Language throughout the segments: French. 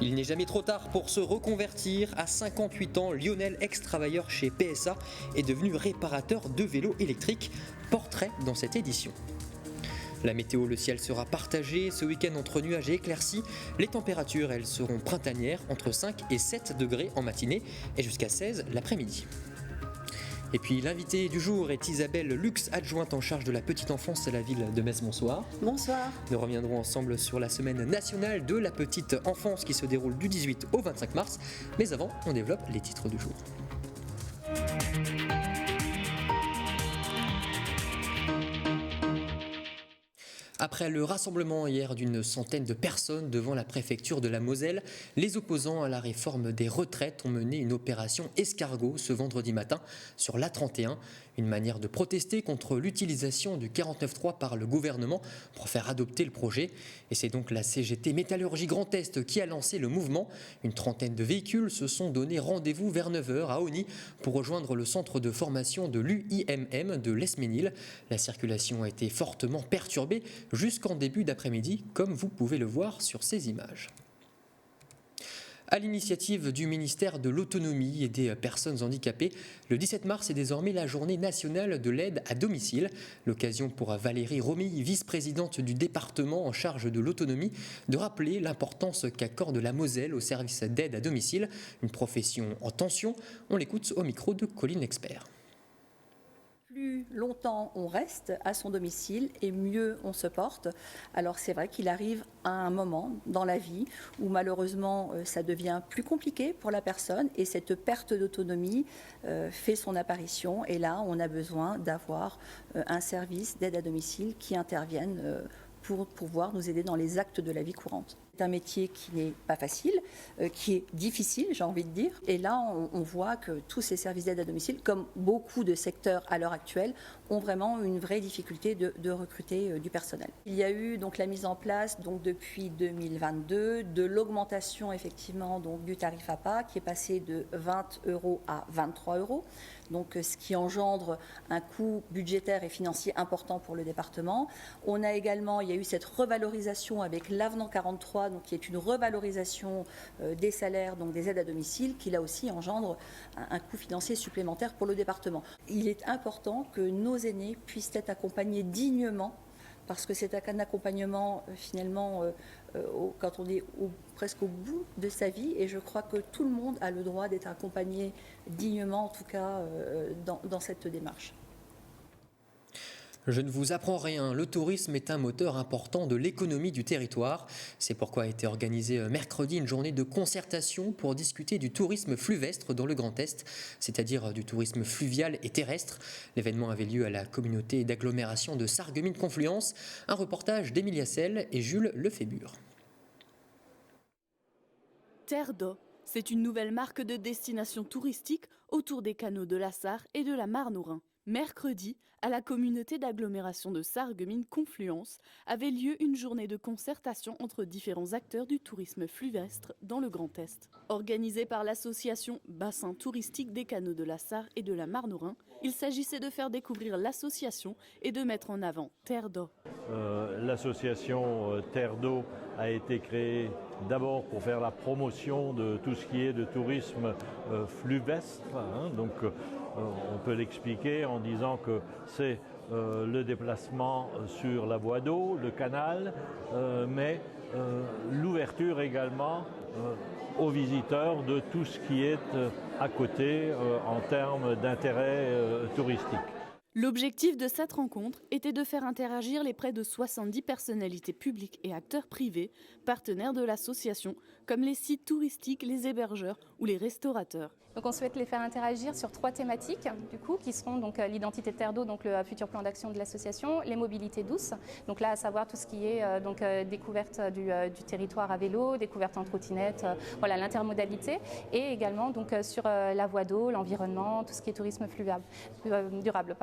Il n'est jamais trop tard pour se reconvertir. À 58 ans, Lionel, ex-travailleur chez PSA, est devenu réparateur de vélos électriques. Portrait dans cette édition. La météo, le ciel sera partagé ce week-end entre nuages et éclaircies. Les températures, elles seront printanières, entre 5 et 7 degrés en matinée et jusqu'à 16 l'après-midi. Et puis l'invitée du jour est Isabelle Lux, adjointe en charge de la petite enfance à la ville de Metz. Bonsoir. Bonsoir. Nous reviendrons ensemble sur la semaine nationale de la petite enfance qui se déroule du 18 au 25 mars. Mais avant, on développe les titres du jour. Après le rassemblement hier d'une centaine de personnes devant la préfecture de la Moselle, les opposants à la réforme des retraites ont mené une opération escargot ce vendredi matin sur l'A31, une manière de protester contre l'utilisation du 49.3 par le gouvernement pour faire adopter le projet. Et c'est donc la CGT Métallurgie Grand Est qui a lancé le mouvement. Une trentaine de véhicules se sont donné rendez-vous vers 9h à Osny pour rejoindre le centre de formation de l'UIMM de l'Esménil. La circulation a été fortement perturbée jusqu'en début d'après-midi, comme vous pouvez le voir sur ces images. À l'initiative du ministère de l'Autonomie et des Personnes handicapées, le 17 mars est désormais la journée nationale de l'aide à domicile. L'occasion pour Valérie Romille, vice-présidente du département en charge de l'autonomie, de rappeler l'importance qu'accorde la Moselle au service d'aide à domicile, une profession en tension. On l'écoute au micro de Colline Expert. Plus longtemps on reste à son domicile et mieux on se porte. Alors c'est vrai qu'il arrive à un moment dans la vie où malheureusement ça devient plus compliqué pour la personne et cette perte d'autonomie fait son apparition. Et là on a besoin d'avoir un service d'aide à domicile qui intervienne pour pouvoir nous aider dans les actes de la vie courante. C'est un métier qui n'est pas facile, qui est difficile, j'ai envie de dire. Et là, on voit que tous ces services d'aide à domicile, comme beaucoup de secteurs à l'heure actuelle, ont vraiment une vraie difficulté de recruter du personnel. Il y a eu donc la mise en place donc depuis 2022 de l'augmentation effectivement donc du tarif APA qui est passé de 20 € à 23 €. Donc ce qui engendre un coût budgétaire et financier important pour le département. Il y a eu cette revalorisation avec l'avenant 43, donc qui est une revalorisation des salaires, donc des aides à domicile, qui là aussi engendre un coût financier supplémentaire pour le département. Il est important que nos aînés puissent être accompagnés dignement, parce que c'est un accompagnement finalement quand on est presque au bout de sa vie, et je crois que tout le monde a le droit d'être accompagné dignement, en tout cas dans cette démarche. Je ne vous apprends rien, le tourisme est un moteur important de l'économie du territoire. C'est pourquoi a été organisée mercredi une journée de concertation pour discuter du tourisme fluvestre dans le Grand Est, c'est-à-dire du tourisme fluvial et terrestre. L'événement avait lieu à la communauté d'agglomération de Sarreguemines-Confluence. Un reportage d'Emilia Selle et Jules Lefébure. Terre d'eau, c'est une nouvelle marque de destination touristique autour des canaux de la Sarre et de la Marne au Rhin. Mercredi, à la communauté d'agglomération de Sarreguemines-Confluence, avait lieu une journée de concertation entre différents acteurs du tourisme fluvestre dans le Grand Est. Organisée par l'association Bassin touristique des canaux de la Sarre et de la Marne au Rhin, il s'agissait de faire découvrir l'association et de mettre en avant Terre d'eau. L'association Terre d'eau a été créée d'abord pour faire la promotion de tout ce qui est de tourisme fluvestre. Donc on peut l'expliquer en disant que c'est le déplacement sur la voie d'eau, le canal, mais l'ouverture également aux visiteurs de tout ce qui est à côté en termes d'intérêt touristique. L'objectif de cette rencontre était de faire interagir les près de 70 personnalités publiques et acteurs privés, partenaires de l'association, comme les sites touristiques, les hébergeurs ou les restaurateurs. Donc on souhaite les faire interagir sur 3 thématiques, du coup, qui seront donc l'identité de Terre d'eau, donc le futur plan d'action de l'association, les mobilités douces, donc là à savoir tout ce qui est découverte du territoire à vélo, découverte en trottinette, voilà l'intermodalité, et également donc sur la voie d'eau, l'environnement, tout ce qui est tourisme durable.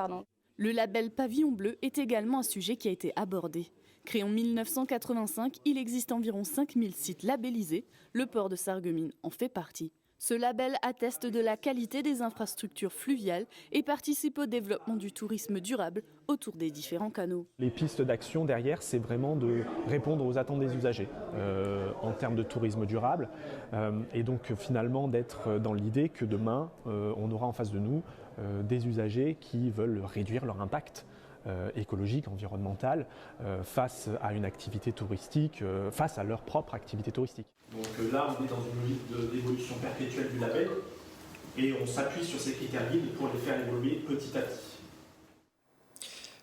Le label Pavillon Bleu est également un sujet qui a été abordé. Créé en 1985, il existe environ 5000 sites labellisés. Le port de Sarreguemines en fait partie. Ce label atteste de la qualité des infrastructures fluviales et participe au développement du tourisme durable autour des différents canaux. Les pistes d'action derrière, c'est vraiment de répondre aux attentes des usagers en termes de tourisme durable et donc finalement d'être dans l'idée que demain, on aura en face de nous des usagers qui veulent réduire leur impact écologique, environnemental, face à une activité touristique, face à leur propre activité touristique. Donc là, on est dans une logique d'évolution perpétuelle du label et on s'appuie sur ces critères guides pour les faire évoluer petit à petit.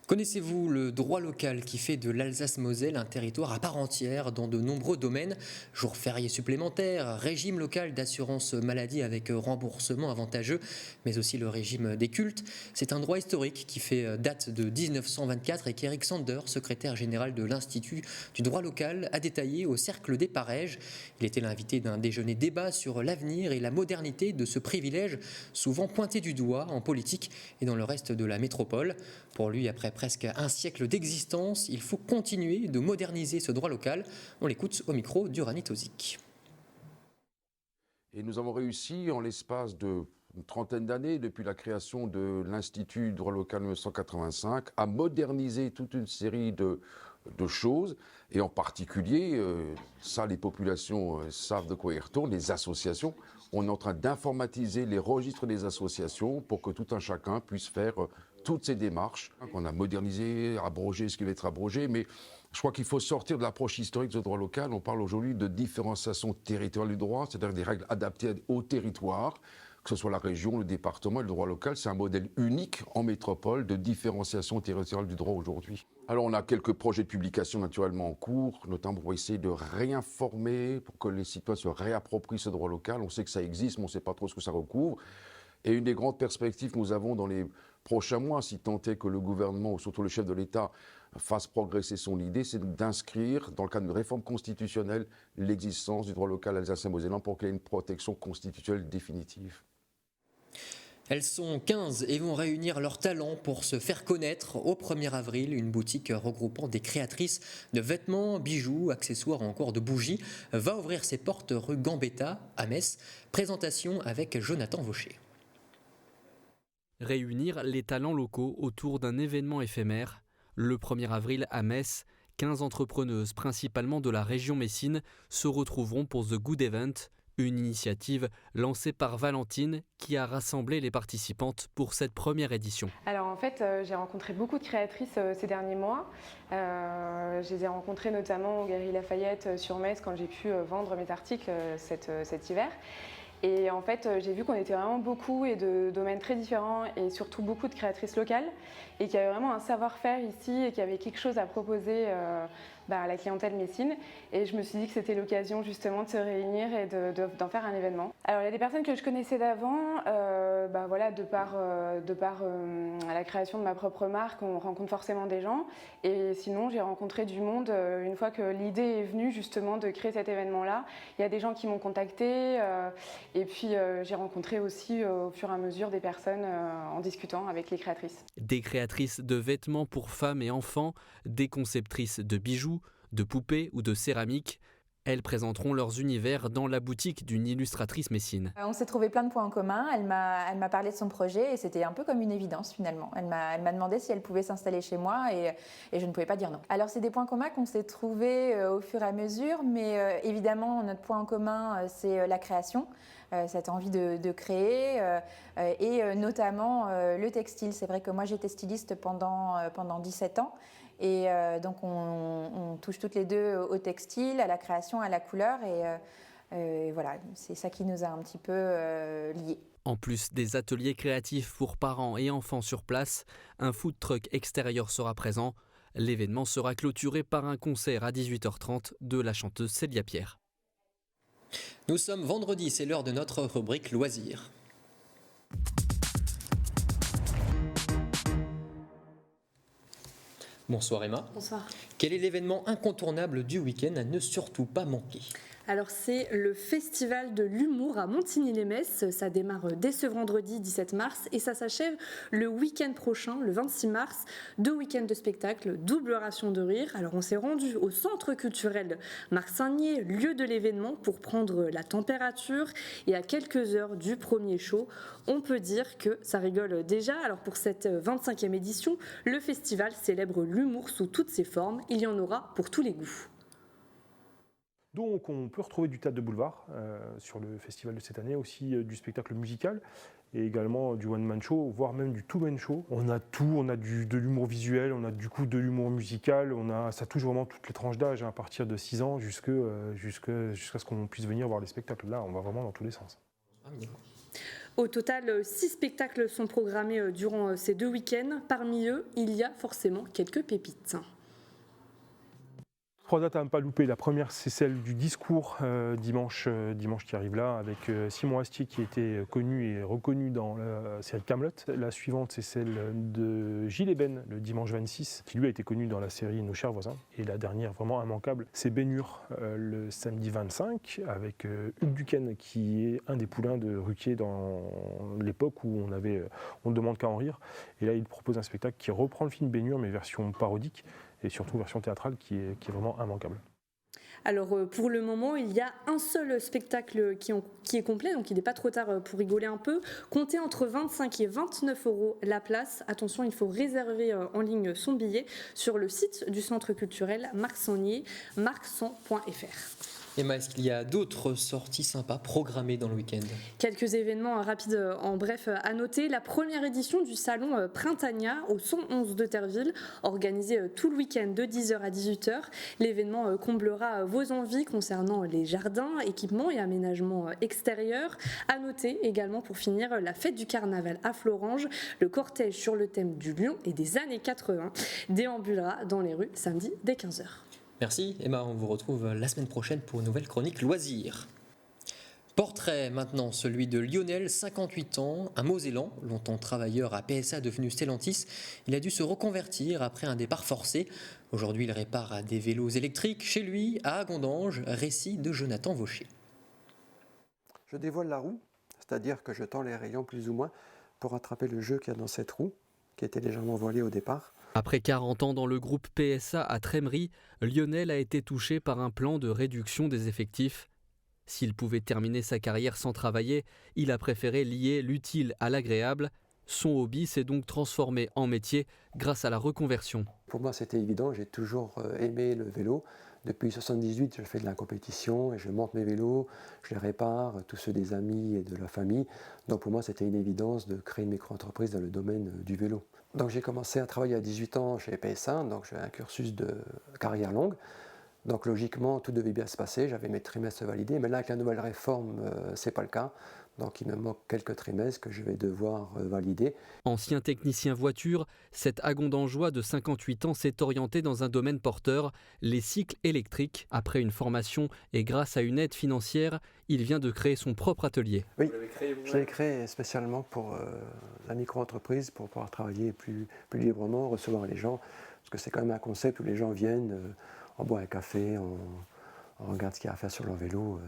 Connaissez-vous le droit local qui fait de l'Alsace-Moselle un territoire à part entière dans de nombreux domaines? Jours fériés supplémentaires, régime local d'assurance maladie avec remboursement avantageux, mais aussi le régime des cultes. C'est un droit historique qui fait date de 1924 et qu'Eric Sander, secrétaire général de l'Institut du droit local, a détaillé au Cercle des Parèges. Il était l'invité d'un déjeuner débat sur l'avenir et la modernité de ce privilège, souvent pointé du doigt en politique et dans le reste de la métropole. Pour lui, après presque un siècle d'existence, il faut continuer de moderniser ce droit local. On l'écoute au micro d'Uranie Tozic. Et nous avons réussi en l'espace d'une trentaine d'années, depuis la création de l'Institut du droit local 1985, à moderniser toute une série de choses. Et en particulier, ça les populations savent de quoi il retourne, les associations. On est en train d'informatiser les registres des associations pour que tout un chacun puisse faire toutes ces démarches qu'on a modernisées, abrogées, ce qui va être abrogé, mais je crois qu'il faut sortir de l'approche historique du droit local. On parle aujourd'hui de différenciation territoriale du droit, c'est-à-dire des règles adaptées au territoire, que ce soit la région, le département et le droit local. C'est un modèle unique en métropole de différenciation territoriale du droit aujourd'hui. Alors on a quelques projets de publication naturellement en cours, notamment pour essayer de réinformer, pour que les citoyens se réapproprient ce droit local. On sait que ça existe, mais on ne sait pas trop ce que ça recouvre. Et une des grandes perspectives que nous avons dans les prochains mois, si tant est que le gouvernement, ou surtout le chef de l'État, fasse progresser son idée, c'est d'inscrire, dans le cadre d'une réforme constitutionnelle, l'existence du droit local alsacien-mosellan pour qu'il y ait une protection constitutionnelle définitive. Elles sont 15 et vont réunir leurs talents pour se faire connaître. Au 1er avril, une boutique regroupant des créatrices de vêtements, bijoux, accessoires ou encore de bougies va ouvrir ses portes rue Gambetta à Metz. Présentation avec Jonathan Vaucher. Réunir les talents locaux autour d'un événement éphémère. Le 1er avril à Metz, 15 entrepreneuses, principalement de la région Messine, se retrouveront pour The Good Event, une initiative lancée par Valentine qui a rassemblé les participantes pour cette première édition. Alors en fait, j'ai rencontré beaucoup de créatrices ces derniers mois. Je les ai rencontrées notamment aux Galeries Lafayette sur Metz quand j'ai pu vendre mes articles cet hiver. Et en fait, j'ai vu qu'on était vraiment beaucoup et de domaines très différents et surtout beaucoup de créatrices locales et qu'il y avait vraiment un savoir-faire ici et qu'il y avait quelque chose à proposer à la clientèle messine. Et je me suis dit que c'était l'occasion justement de se réunir et d'en faire un événement. Alors il y a des personnes que je connaissais d'avant, de par la création de ma propre marque, on rencontre forcément des gens. Et sinon, j'ai rencontré du monde une fois que l'idée est venue justement de créer cet événement-là. Il y a des gens qui m'ont contacté et puis j'ai rencontré aussi au fur et à mesure des personnes en discutant avec les créatrices. Des créatrices de vêtements pour femmes et enfants, des conceptrices de bijoux, de poupées ou de céramique. Elles présenteront leurs univers dans la boutique d'une illustratrice messine. On s'est trouvé plein de points en commun. Elle m'a parlé de son projet et c'était un peu comme une évidence finalement. Elle m'a demandé si elle pouvait s'installer chez moi et je ne pouvais pas dire non. Alors c'est des points communs qu'on s'est trouvés au fur et à mesure, mais évidemment notre point en commun c'est la création. Cette envie de créer et notamment le textile. C'est vrai que moi j'étais styliste pendant 17 ans et donc on touche toutes les deux au textile, à la création, à la couleur et voilà, c'est ça qui nous a un petit peu liés. En plus des ateliers créatifs pour parents et enfants sur place, un food truck extérieur sera présent. L'événement sera clôturé par un concert à 18h30 de la chanteuse Célia Pierre. Nous sommes vendredi, c'est l'heure de notre rubrique loisirs. Bonsoir Emma. Bonsoir. Quel est l'événement incontournable du week-end à ne surtout pas manquer ? Alors c'est le Festival de l'humour à Montigny-lès-Metz. Ça démarre dès ce vendredi 17 mars et ça s'achève le week-end prochain, le 26 mars. 2 week-ends de spectacle, double ration de rire. Alors on s'est rendu au centre culturel Marc-Sagnier, lieu de l'événement, pour prendre la température. Et à quelques heures du premier show, on peut dire que ça rigole déjà. Alors pour cette 25e édition, le festival célèbre l'humour sous toutes ses formes. Il y en aura pour tous les goûts. Donc on peut retrouver du théâtre de boulevard sur le festival de cette année, aussi du spectacle musical et également du one-man show, voire même du two-man show. On a tout, on a de l'humour visuel, on a du coup de l'humour musical, ça touche vraiment toutes les tranches d'âge, à partir de 6 ans jusqu'à ce qu'on puisse venir voir les spectacles. Là, on va vraiment dans tous les sens. Au total, 6 spectacles sont programmés durant ces 2 week-ends. Parmi eux, il y a forcément quelques pépites. 3 dates à ne pas louper. La première, c'est celle du discours dimanche qui arrive là, avec Simon Astier qui était connu et reconnu dans la série Kaamelott. La suivante, c'est celle de Gilles Eben, le dimanche 26, qui lui a été connu dans la série Nos chers voisins. Et la dernière, vraiment immanquable, c'est Ben Hur, le samedi 25, avec Hugues Duquesne, qui est un des poulains de Ruquier dans l'époque où on ne demande qu'à en rire. Et là, il propose un spectacle qui reprend le film Ben Hur, mais version parodique, et surtout version théâtrale qui est vraiment immanquable. Alors pour le moment, il y a un seul spectacle qui est complet, donc il n'est pas trop tard pour rigoler un peu. Comptez entre 25 et 29 € la place. Attention, il faut réserver en ligne son billet sur le site du centre culturel Marc-Sagnier, marc100.fr. Emma, est-ce qu'il y a d'autres sorties sympas programmées dans le week-end ? Quelques événements rapides en bref à noter. La première édition du salon Printania au 111 de Terville, organisé tout le week-end de 10h à 18h. L'événement comblera vos envies concernant les jardins, équipements et aménagements extérieurs. À noter également pour finir la fête du carnaval à Florange. Le cortège sur le thème du lion et des années 80 déambulera dans les rues samedi dès 15h. Merci Emma, on vous retrouve la semaine prochaine pour une nouvelle chronique loisirs. Portrait maintenant, celui de Lionel, 58 ans, un Mosellan, longtemps travailleur à PSA devenu Stellantis. Il a dû se reconvertir après un départ forcé. Aujourd'hui, il répare des vélos électriques chez lui, à Agondange. Récit de Jonathan Vaucher. Je dévoile la roue, c'est-à-dire que je tends les rayons plus ou moins pour attraper le jeu qu'il y a dans cette roue, qui était légèrement voilée au départ. Après 40 ans dans le groupe PSA à Trémery, Lionel a été touché par un plan de réduction des effectifs. S'il pouvait terminer sa carrière sans travailler, il a préféré lier l'utile à l'agréable. Son hobby s'est donc transformé en métier grâce à la reconversion. Pour moi, c'était évident, j'ai toujours aimé le vélo. Depuis 1978, je fais de la compétition et je monte mes vélos, je les répare, tous ceux des amis et de la famille. Donc pour moi, c'était une évidence de créer une micro-entreprise dans le domaine du vélo. Donc j'ai commencé à travailler à 18 ans chez PSA, donc j'ai un cursus de carrière longue. Donc logiquement, tout devait bien se passer, j'avais mes trimestres validés, mais là avec la nouvelle réforme, c'est pas le cas. Donc il me manque quelques trimestres que je vais devoir valider. Ancien technicien voiture, cet Agondangeois de 58 ans s'est orienté dans un domaine porteur, les cycles électriques. Après une formation et grâce à une aide financière, il vient de créer son propre atelier. Oui, je l'ai créé spécialement pour la micro-entreprise, pour pouvoir travailler plus librement, recevoir les gens. Parce que c'est quand même un concept où les gens viennent, on boit un café, on regarde ce qu'il y a à faire sur leur vélo.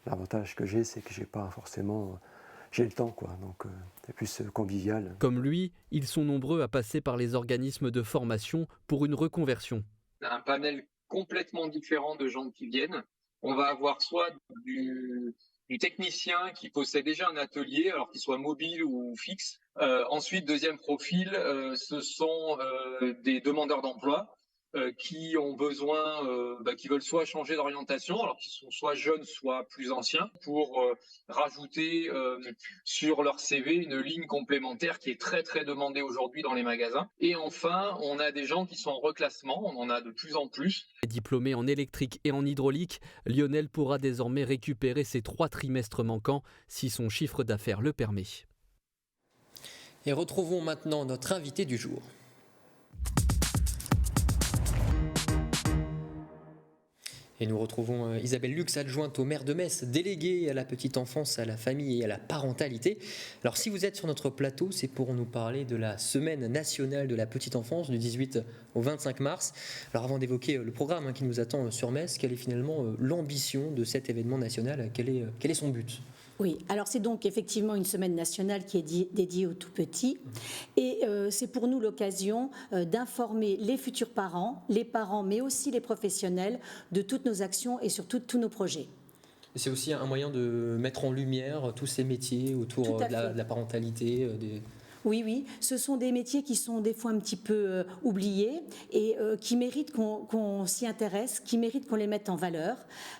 L'avantage que j'ai, c'est que j'ai le temps, quoi. Donc c'est plus convivial. Comme lui, ils sont nombreux à passer par les organismes de formation pour une reconversion. Un panel complètement différent de gens qui viennent. On va avoir soit du technicien qui possède déjà un atelier, alors qu'il soit mobile ou fixe. Ensuite, deuxième profil, ce sont des demandeurs d'emploi. Qui ont besoin, qui veulent soit changer d'orientation, alors qu'ils sont soit jeunes, soit plus anciens, pour rajouter sur leur CV une ligne complémentaire qui est très très demandée aujourd'hui dans les magasins. Et enfin, on a des gens qui sont en reclassement, on en a de plus en plus. Diplômé en électrique et en hydraulique, Lionel pourra désormais récupérer ses 3 trimestres manquants si son chiffre d'affaires le permet. Et retrouvons maintenant notre invité du jour. Et nous retrouvons Isabelle Lux, adjointe au maire de Metz, déléguée à la petite enfance, à la famille et à la parentalité. Alors si vous êtes sur notre plateau, c'est pour nous parler de la semaine nationale de la petite enfance du 18 au 25 mars. Alors avant d'évoquer le programme qui nous attend sur Metz, quelle est finalement l'ambition de cet événement national ? Quel est son but ? Oui, alors c'est donc effectivement une semaine nationale qui est dédiée aux tout-petits et c'est pour nous l'occasion d'informer les futurs parents mais aussi les professionnels de toutes nos actions et surtout de tous nos projets. C'est aussi un moyen de mettre en lumière tous ces métiers autour de la parentalité, Oui, ce sont des métiers qui sont des fois un petit peu oubliés et qui méritent qu'on s'y intéresse, qui méritent qu'on les mette en valeur,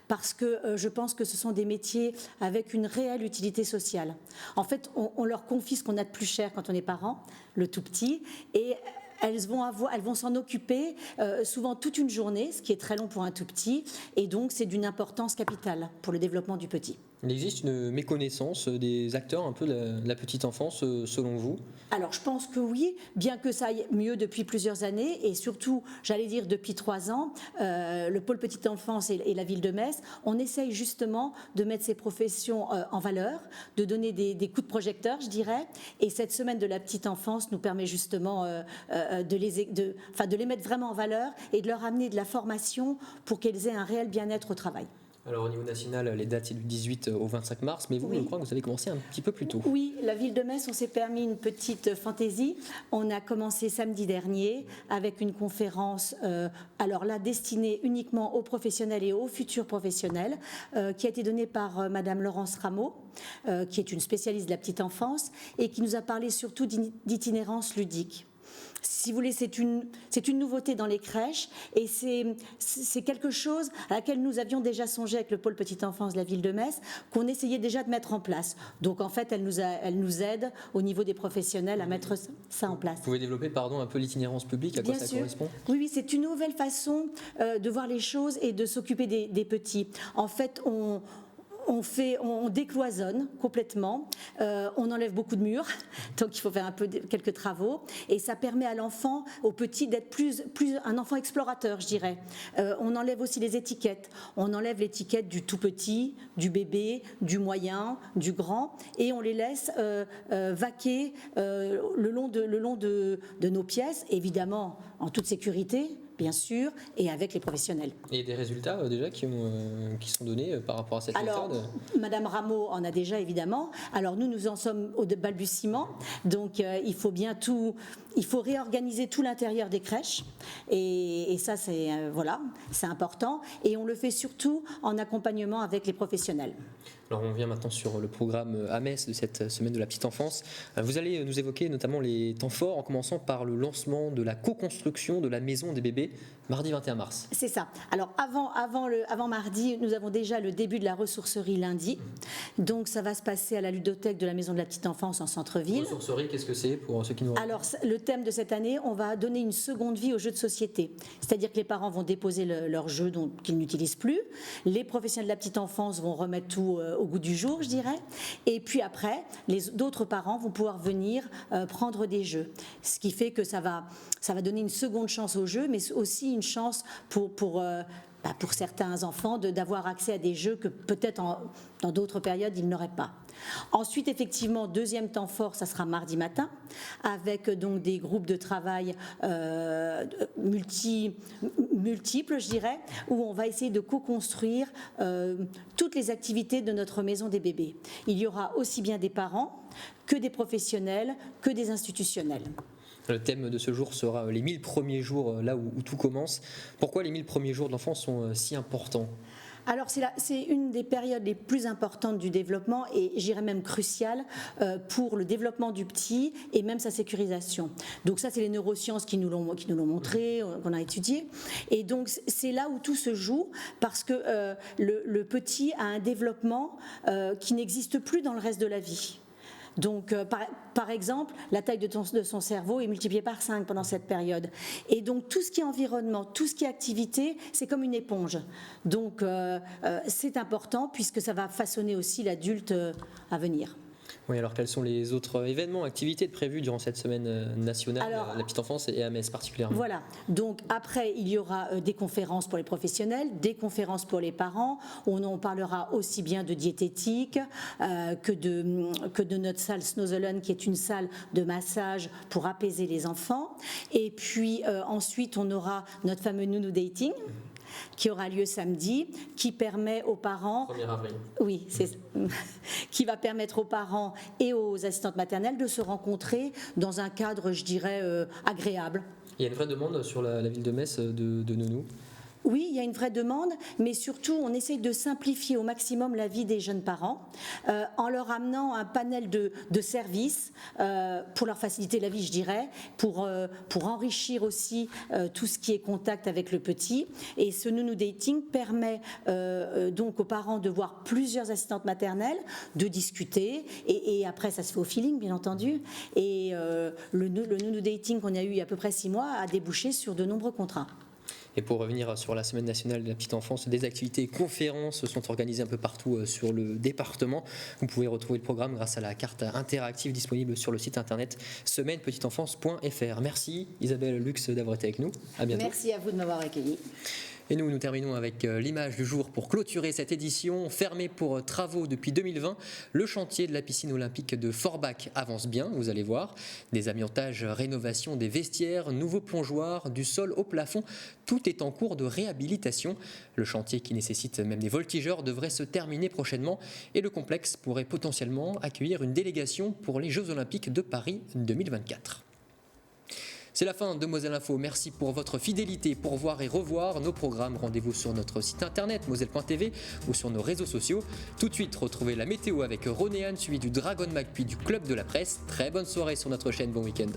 parce que je pense que ce sont des métiers avec une réelle utilité sociale. En fait, on leur confie ce qu'on a de plus cher quand on est parent, le tout petit, et elles vont s'en occuper souvent toute une journée, ce qui est très long pour un tout petit, et donc c'est d'une importance capitale pour le développement du petit. Il existe une méconnaissance des acteurs un peu de la petite enfance selon vous ? Alors je pense que oui, bien que ça aille mieux depuis plusieurs années et surtout, j'allais dire depuis 3 ans, le pôle petite enfance et la ville de Metz, on essaye justement de mettre ces professions en valeur, de donner des coups de projecteur, je dirais, et cette semaine de la petite enfance nous permet justement de les mettre vraiment en valeur et de leur amener de la formation pour qu'elles aient un réel bien-être au travail. Alors au niveau national, les dates c'est du 18 au 25 mars, mais vous, oui. Je crois que vous avez commencé un petit peu plus tôt. Oui, la ville de Metz, on s'est permis une petite fantaisie. On a commencé samedi dernier avec une conférence, alors là destinée uniquement aux professionnels et aux futurs professionnels, qui a été donnée par Madame Laurence Rameau, qui est une spécialiste de la petite enfance et qui nous a parlé surtout d'itinérance ludique. Si vous voulez, c'est une nouveauté dans les crèches et c'est quelque chose à laquelle nous avions déjà songé avec le pôle petite enfance de la ville de Metz, qu'on essayait déjà de mettre en place. Donc en fait, elle nous aide au niveau des professionnels à mettre ça en place. Vous pouvez développer un peu l'itinérance publique, à quoi ça correspond ? Oui, c'est une nouvelle façon de voir les choses et de s'occuper des petits. En fait, on décloisonne complètement, on enlève beaucoup de murs, donc il faut faire quelques travaux, et ça permet à l'enfant, au petit, d'être plus un enfant explorateur, je dirais. On enlève aussi les étiquettes. On enlève l'étiquette du tout petit, du bébé, du moyen, du grand, et on les laisse vaquer le long de nos pièces, évidemment en toute sécurité, bien sûr, et avec les professionnels. Et des résultats déjà qui sont donnés par rapport à cette méthode ? Alors, Madame Rameau en a déjà, évidemment. Alors, nous en sommes au balbutiement. Donc, il faut réorganiser tout l'intérieur des crèches. Et ça, c'est important. Et on le fait surtout en accompagnement avec les professionnels. Alors on vient maintenant sur le programme à Metz de cette semaine de la petite enfance. Vous allez nous évoquer notamment les temps forts en commençant par le lancement de la co-construction de la maison des bébés mardi 21 mars. C'est ça. Alors avant mardi, nous avons déjà le début de la ressourcerie lundi. Donc ça va se passer à la ludothèque de la maison de la petite enfance en centre-ville. Ressourcerie, qu'est-ce que c'est pour ceux qui nous... Alors le thème de cette année, on va donner une seconde vie aux jeux de société. C'est-à-dire que les parents vont déposer leurs jeux qu'ils n'utilisent plus. Les professionnels de la petite enfance vont remettre tout au goût du jour, je dirais. Et puis après, d'autres parents vont pouvoir venir prendre des jeux. Ce qui fait que ça va donner une seconde chance aux jeux, mais aussi une chance pour certains enfants d'avoir accès à des jeux que peut-être dans d'autres périodes ils n'auraient pas. Ensuite, effectivement, deuxième temps fort, ça sera mardi matin, avec donc des groupes de travail multiples, je dirais, où on va essayer de co-construire toutes les activités de notre maison des bébés. Il y aura aussi bien des parents que des professionnels, que des institutionnels. Le thème de ce jour sera les 1000 premiers jours, là où tout commence. Pourquoi les 1000 premiers jours de l'enfant sont si importants ? Alors c'est une des périodes les plus importantes du développement et j'irais même cruciale pour le développement du petit et même sa sécurisation. Donc ça c'est les neurosciences qui nous l'ont montré, qu'on a étudié. Et donc c'est là où tout se joue parce que le petit a un développement qui n'existe plus dans le reste de la vie. Donc, par exemple, la taille de son cerveau est multipliée par 5 pendant cette période. Et donc, tout ce qui est environnement, tout ce qui est activité, c'est comme une éponge. Donc, c'est important puisque ça va façonner aussi l'adulte à venir. Oui, alors quels sont les autres événements, activités prévues durant cette semaine nationale, la petite enfance et à Metz particulièrement? Voilà, donc après il y aura des conférences pour les professionnels, des conférences pour les parents, on parlera aussi bien de diététique que de notre salle Snozelen qui est une salle de massage pour apaiser les enfants. Et puis ensuite on aura notre fameux Nounou Dating qui aura lieu samedi, qui permet aux parents, 1er avril. Oui, qui va permettre aux parents et aux assistantes maternelles de se rencontrer dans un cadre, je dirais, agréable. Il y a une vraie demande sur la ville de Metz de nounous? Oui, il y a une vraie demande, mais surtout on essaye de simplifier au maximum la vie des jeunes parents en leur amenant un panel de services pour leur faciliter la vie, je dirais, pour enrichir aussi tout ce qui est contact avec le petit. Et ce Nounou Dating permet donc aux parents de voir plusieurs assistantes maternelles, de discuter, et après ça se fait au feeling, bien entendu. Et le Nounou Dating qu'on a eu il y a à peu près 6 mois a débouché sur de nombreux contrats. Et pour revenir sur la semaine nationale de la petite enfance, des activités et conférences sont organisées un peu partout sur le département. Vous pouvez retrouver le programme grâce à la carte interactive disponible sur le site internet semainepetiteenfance.fr. Merci Isabelle Lux d'avoir été avec nous. À bientôt. Merci à vous de m'avoir accueilli. Et nous terminons avec l'image du jour pour clôturer cette édition. Fermée pour travaux depuis 2020, le chantier de la piscine olympique de Forbach avance bien, vous allez voir. Des amiantages, rénovation des vestiaires, nouveaux plongeoirs, du sol au plafond, tout est en cours de réhabilitation. Le chantier qui nécessite même des voltigeurs devrait se terminer prochainement et le complexe pourrait potentiellement accueillir une délégation pour les Jeux olympiques de Paris 2024. C'est la fin de Moselle Info. Merci pour votre fidélité. Pour voir et revoir nos programmes, rendez-vous sur notre site internet moselle.tv ou sur nos réseaux sociaux. Tout de suite, retrouvez la météo avec Ronéane, suivi du Dragon Mac puis du Club de la Presse. Très bonne soirée sur notre chaîne. Bon week-end.